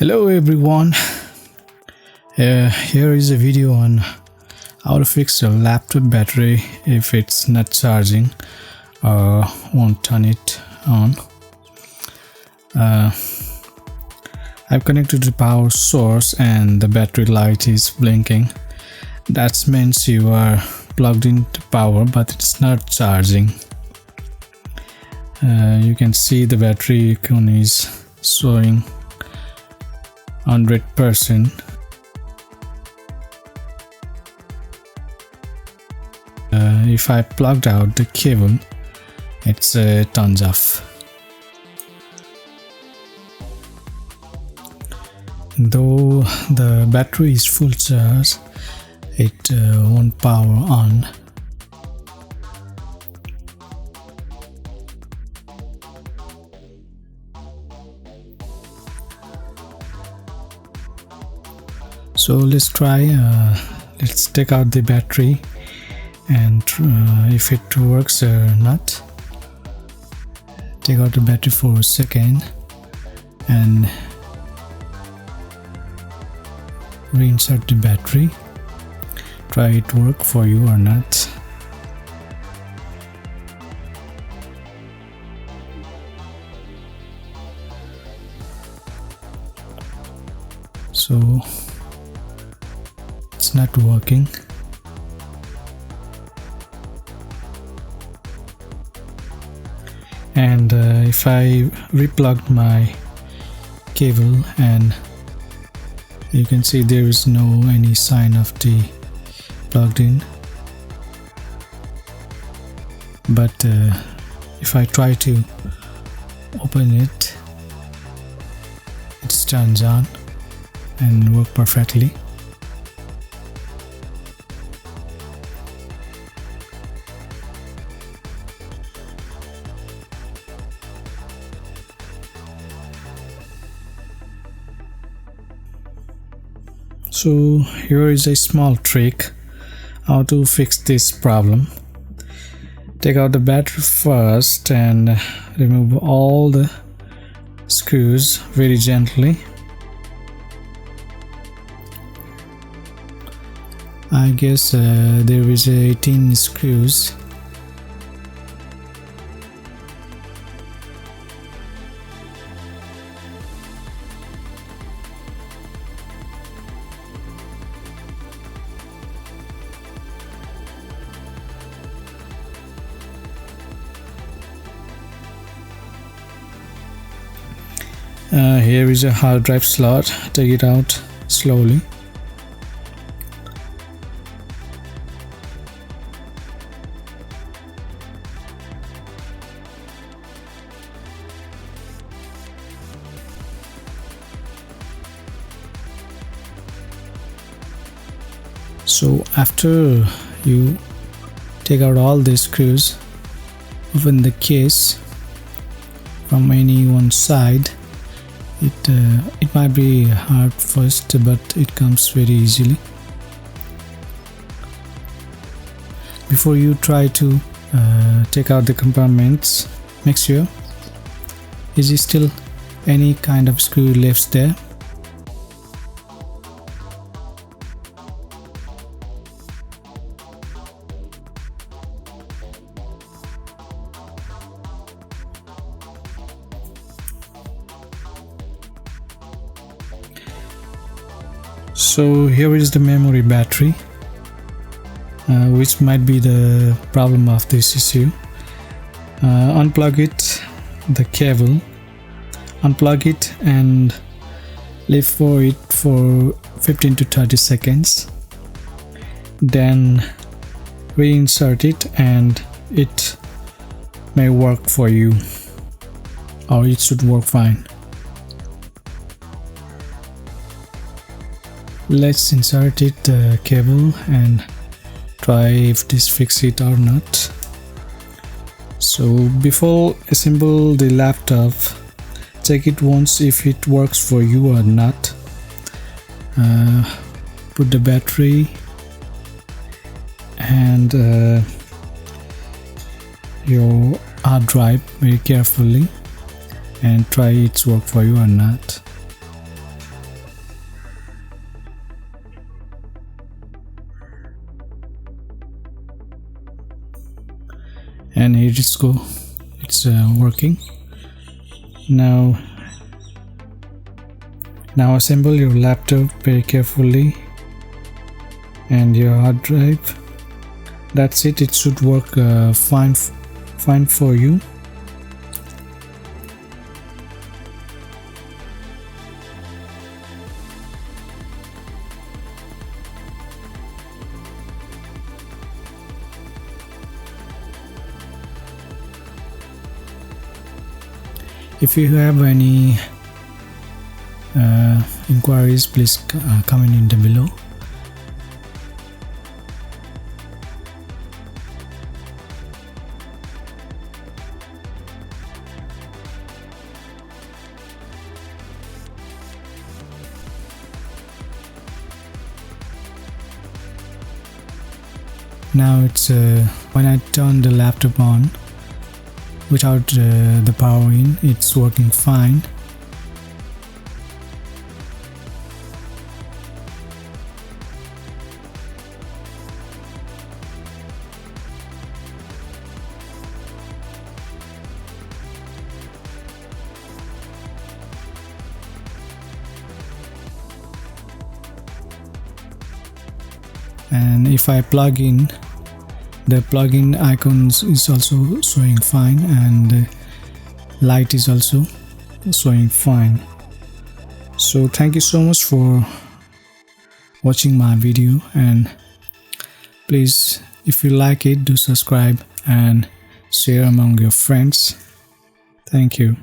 Hello everyone, here is a video on how to fix your laptop battery if it's not charging or won't turn it on. I've connected the power source and the battery light is blinking. That means you are plugged into power but it's not charging. You can see the battery icon is showing 100%. If I plugged out the cable, it's turns off. Though the battery is full charge, it won't power on. So let's try, let's take out the battery and if it works or not. Take out the battery for a second and reinsert the battery. Try it work for you or not. So it's not working. And if I replugged my cable, and you can see there is no any sign of the plugged in, but if I try to open it, it turns on and work perfectly. So here is a small trick how to fix this problem. Take out the battery first and remove all the screws very gently. I guess there is 18 screws. Here is a hard drive slot. Take it out slowly. So after you take out all the screws, open the case from any one side. It might be hard first, but it comes very easily. Before you try to take out the compartments, make sure is there still any kind of screw left there. So here is the memory battery, which might be the problem of this issue. Unplug it, the cable, unplug it and leave for it for 15 to 30 seconds. Then reinsert it and it may work for you, or it should work fine. Let's insert it the cable and try if this fix it or not. So before assemble the laptop, check it once if it works for you or not. Put the battery and your hard drive very carefully and try it's work for you or not. it's working. Now assemble your laptop very carefully and your hard drive. That's it. It should work fine for you. If you have any inquiries, please comment in the below. Now it's when I turn the laptop on without the power in, it's working fine. And if I plug in, the plugin icons is also showing fine, and the light is also showing fine. So thank you so much for watching my video, and please, if you like it, do subscribe and share among your friends. Thank you.